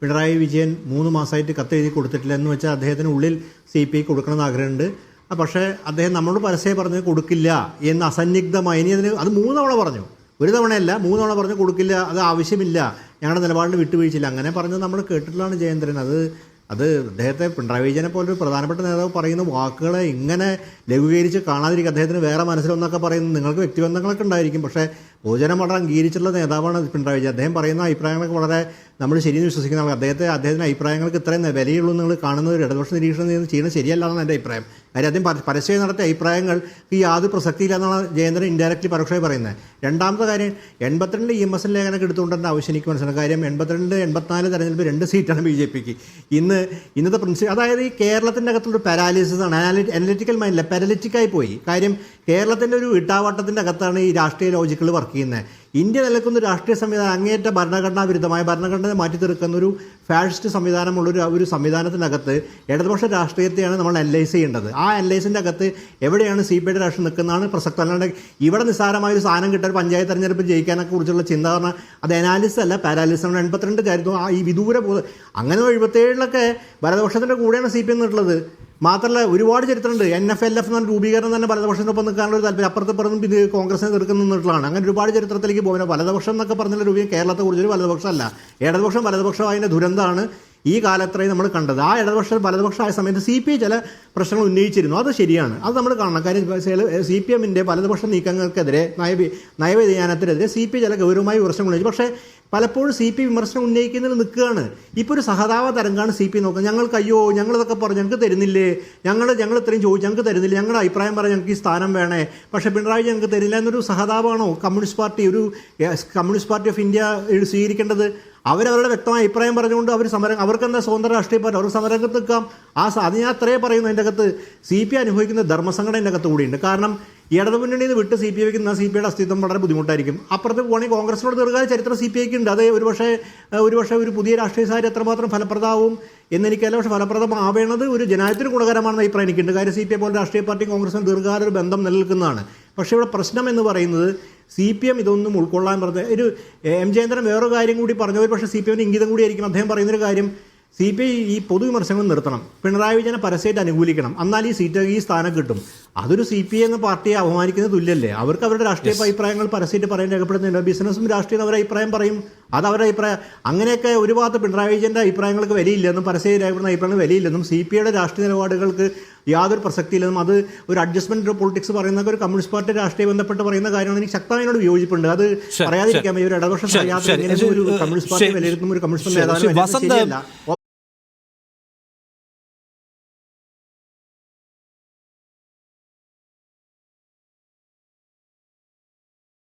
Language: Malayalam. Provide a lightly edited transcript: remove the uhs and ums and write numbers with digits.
പിണറായി വിജയൻ 3 മാസമായിട്ട് കത്തെഴുതി കൊടുത്തിട്ടില്ല എന്ന് വെച്ചാൽ അദ്ദേഹത്തിന് ഉള്ളിൽ CPI കൊടുക്കണമെന്ന് ആഗ്രഹമുണ്ട്. പക്ഷേ അദ്ദേഹം നമ്മളോട് പരസ്യം പറഞ്ഞ് കൊടുക്കില്ല എന്ന് അസന്നിഗ്ധമായി ഇനി അത് 3 തവണ പറഞ്ഞു, ഒരു തവണയല്ല 3 തവണ പറഞ്ഞ് കൊടുക്കില്ല, അത് ആവശ്യമില്ല, ഞങ്ങളുടെ നിലപാടിൽ വിട്ടുവീഴ്ചയില്ല, അങ്ങനെ പറഞ്ഞത് നമ്മൾ കേട്ടിട്ടുള്ളതാണ് ജയേന്ദ്രൻ. അത് അദ്ദേഹത്തെ പിണറായി വിജയനെ പോലൊരു പ്രധാനപ്പെട്ട നേതാവ് പറയുന്ന വാക്കുകളെ ഇങ്ങനെ ലഘൂകരിച്ച് കാണാതിരിക്കുക. അദ്ദേഹത്തിന് വേറെ മനസ്സിലൊന്നൊക്കെ പറയുന്നത് നിങ്ങൾക്ക് വ്യക്തിബന്ധങ്ങളൊക്കെ ഉണ്ടായിരിക്കും, പക്ഷേ പൊതുജനം വളരെ അംഗീകരിച്ചിട്ടുള്ള നേതാവാണ് പിണറായി വിജയൻ. അദ്ദേഹം പറയുന്ന അഭിപ്രായങ്ങളൊക്കെ വളരെ നമ്മൾ ശരിയെന്ന് വിശ്വസിക്കുന്ന ആൾ. അദ്ദേഹത്തിൻ്റെ അഭിപ്രായങ്ങൾക്ക് ഇത്രയും വിലയുള്ളൂ നിങ്ങൾ കാണുന്ന ഒരു ഇടതുപക്ഷ നിരീക്ഷണം ചെയ്യുന്നത് ശരിയല്ലാന്നാണ് എൻ്റെ അഭിപ്രായം. കാര്യം അദ്ദേഹം പരസ്യമായി നടത്തിയ അഭിപ്രായങ്ങൾ ഈ യാതൊരു പ്രസക്തിയില്ല എന്നാണ് ജയേന്ദ്രൻ ഇൻഡയറക്റ്റ്ലി പരോക്ഷമായി പറയുന്നത്. രണ്ടാമത്തെ കാര്യം 82 EMS ലേഖനമൊക്കെ എടുത്തുകൊണ്ടെൻ്റെ ആവശ്യം എനിക്ക് മനസ്സിലായി. കാര്യം 82, 84 തെരഞ്ഞെടുപ്പ് 2 സീറ്റാണ് BJPക്ക്. ഇന്നത്തെ പ്രിൻസിപ്പൽ അതായത് ഈ കേരളത്തിൻ്റെ അകത്തുള്ള പാരാലിസിസ് ആണ്, അനലിറ്റിക്കൽ മൈൻഡില്ല, പാരലിറ്റിക്കായി പോയി. കാര്യം കേരളത്തിൻ്റെ ഒരു ഇട്ടാവട്ടത്തിൻ്റെ അകത്താണ് ഈ രാഷ്ട്രീയ ലോജിക്കുകൾ വർക്ക് ചെയ്യുന്നത്. ഇന്ത്യ നിലനിൽക്കുന്ന രാഷ്ട്രീയ സംവിധാനം അങ്ങേയറ്റ ഭരണഘടനാ വിരുദ്ധമായ ഭരണഘടനയെ മാറ്റിത്തീർക്കുന്ന ഒരു ഫാഷിസ്റ്റ് സംവിധാനമുള്ളൊരു ഒരു സംവിധാനത്തിനകത്ത് ഇടതുപക്ഷ രാഷ്ട്രീയത്തെയാണ് നമ്മൾ അനലൈസ് ചെയ്യേണ്ടത്. ആ അനലൈസിൻ്റെ അകത്ത് എവിടെയാണ് CPIയുടെ രാഷ്ട്രീയം നിൽക്കുന്നതാണ് പ്രസക്തം. അല്ലാണ്ട് ഇവിടെ നിസ്സാരമായൊരു സാധനം കിട്ടാൻ പഞ്ചായത്ത് തെരഞ്ഞെടുപ്പ് ജയിക്കാനൊക്കെ കുറിച്ചുള്ള ചിന്ത പറഞ്ഞാൽ അത് അനാലിസിസ് അല്ല, പാരാലിസിസ് ആണ്. 82 ആയിരുന്നു ഈ വിദൂര അങ്ങനെ 77 വലതുപക്ഷത്തിൻ്റെ കൂടെയാണ് CPI നിന്നിട്ടുള്ളത്. മാത്രമല്ല ഒരുപാട് ചരിത്രമുണ്ട്. NFLF എന്ന് പറഞ്ഞ രൂപീകരണം തന്നെ വലതുപക്ഷത്തിനൊപ്പം നിൽക്കാനുള്ള ഒരു താല്പര്യം അപ്പുറത്ത് ഇത് കോൺഗ്രസിനെ തീർക്കുന്ന നിന്നിട്ടുള്ളതാണ്. അങ്ങനെ ഒരുപാട് ചരിത്രത്തിലേക്ക് പോകുന്നത് വലതുപക്ഷം എന്നൊക്കെ പറഞ്ഞുള്ള രൂപീകരണം കേരളത്തെക്കുറിച്ചൊരു വലതുപക്ഷമല്ല. വലതുപക്ഷമായതിൻ്റെ ദുരന്തമാണ് ഈ കാലത്രയും നമ്മൾ കണ്ടത്. ആ വലതുപക്ഷമായ സമയത്ത് CPI ചില പ്രശ്നങ്ങൾ ഉന്നയിച്ചിരുന്നു, അത് ശരിയാണ്, അത് നമ്മൾ കാണണം. കാര്യം CPMൻ്റെ വലതുപക്ഷ നീക്കങ്ങൾക്കെതിരെ നയവ്യതിയാനത്തിനെതിരെ CPI ചില ഗൗരവമായ വിമർശനം ഉന്നയിച്ചു. പക്ഷേ പലപ്പോഴും CPI വിമർശനം ഉന്നയിക്കുന്നതിൽ നിൽക്കുകയാണ്. ഇപ്പോൾ ഒരു സഹതാപ തരംഗമാണ് CPI നോക്കുന്നത്. ഞങ്ങളിതൊക്കെ പറഞ്ഞു, ഞങ്ങൾക്ക് തരുന്നില്ലേ, ഞങ്ങൾ ഇത്രയും ചോദിച്ചു, ഞങ്ങൾക്ക് തരുന്നില്ല, ഞങ്ങളുടെ അഭിപ്രായം പറഞ്ഞാൽ ഞങ്ങൾക്ക് ഈ സ്ഥാനം വേണേ, പക്ഷേ പിണറായി ഞങ്ങൾക്ക് തരില്ല എന്നൊരു സഹതാപമാണോ കമ്മ്യൂണിസ്റ്റ് പാർട്ടി ഓഫ് ഇന്ത്യ സ്വീകരിക്കേണ്ടത്? അവരവരുടെ വ്യക്തമായ അഭിപ്രായം പറഞ്ഞുകൊണ്ട് അവർക്കെന്താ സ്വതന്ത്ര രാഷ്ട്രീയ പാർട്ടി, അവർ സമരരംഗത്ത് നിൽക്കാം. അത് ഞാൻ അത്രേ പറയുന്നു. അതിൻ്റെ അകത്ത് CPI അനുഭവിക്കുന്ന ധർമ്മസങ്കടം എൻ്റെ അകത്ത് കൂടിയുണ്ട്. കാരണം ഇടതുമുന്നണിയിൽ നിന്ന് വിട്ട് CPI വയ്ക്കുന്ന CPIയുടെ അസ്തിത്വം വളരെ ബുദ്ധിമുട്ടായിരിക്കും. അപ്പുറത്ത് പോകണമെങ്കിൽ കോൺഗ്രസിനോട് ദീർഘകാല ചരിത്രം CPIക്ക് ഉണ്ട്. അത് ഒരുപക്ഷെ ഒരു പുതിയ രാഷ്ട്രീയ സാഹചര്യം എത്രമാത്രം ഫലപ്രദമാവും എന്നെനിക്കല്ല, പക്ഷേ ഫലപ്രദമാവേണ്ടത് ഒരു ജനാധിപത്യത്തിന് ഗുണകരമാണെന്ന അഭിപ്രായം എനിക്കുണ്ട്. കാര്യം CPI പോലെ രാഷ്ട്രീയ പാർട്ടിയും കോൺഗ്രസിനും ദീർഘകാല ഒരു ബന്ധം നിലനിൽക്കുന്നതാണ്. പക്ഷേ ഇവിടെ പ്രശ്നം എന്ന് പറയുന്നത് CPM ഇതൊന്നും ഉൾക്കൊള്ളാൻ പറഞ്ഞ ഒരു ജയേന്ദ്രൻ വേറൊരു കാര്യം കൂടി പറഞ്ഞു. പക്ഷേ CPMന് ഇംഗിതം കൂടിയായിരിക്കും. അദ്ദേഹം പറയുന്നൊരു കാര്യം CPI ഈ പൊതുവിമർശനങ്ങൾ നിർത്തണം, പിണറായി വിജയനെ പരസ്യമായിട്ട് അനുകൂലിക്കണം, എന്നാൽ ഈ സ്ഥാനം കിട്ടും. അതൊരു CPI എന്ന പാർട്ടിയെ അപമാനിക്കുന്നത് തുല്യല്ലേ? അവർക്ക് അവരുടെ രാഷ്ട്രീയ അഭിപ്രായങ്ങൾ പരസ്യമായിട്ട് പറയാൻ രേഖപ്പെടുത്തുന്നില്ല. ബിസിനസ്സും രാഷ്ട്രീയം അവരുടെ അഭിപ്രായം പറയും, അത് അവരുടെ അഭിപ്രായം. അങ്ങനെയൊക്കെ ഒരു ഭാഗത്ത് പിണറായി വിജയൻ്റെ അഭിപ്രായങ്ങൾക്ക് വിലയില്ലെന്നും പരസ്യമായി രേഖപ്പെടുന്ന അഭിപ്രായങ്ങൾ വിലയില്ലെന്നും CPIയുടെ രാഷ്ട്രീയ നിലപാടുകൾക്ക് യാതൊരു പ്രസക്തിയില്ലെന്നും അത് ഒരു അഡ്ജസ്റ്റ്മെന്റ് പൊളിറ്റിക്സ് പറയുന്ന ഒരു കമ്മ്യൂണിസ്റ്റ് പാർട്ടി രാഷ്ട്രീയ ബന്ധപ്പെട്ട് പറയുന്ന കാര്യമാണ്. എനിക്ക് ശക്തമായോട് വിയോജിപ്പുണ്ട്. അത് പറയാതിരിക്കാൻ ഒരു ഇടതുപക്ഷം ഒരു കമ്മ്യൂണിസ്റ്റ് പാർട്ടി വിലയിരുത്തുന്ന ഒരു കമ്മ്യൂണിസ്റ്റ് നേതാവിന്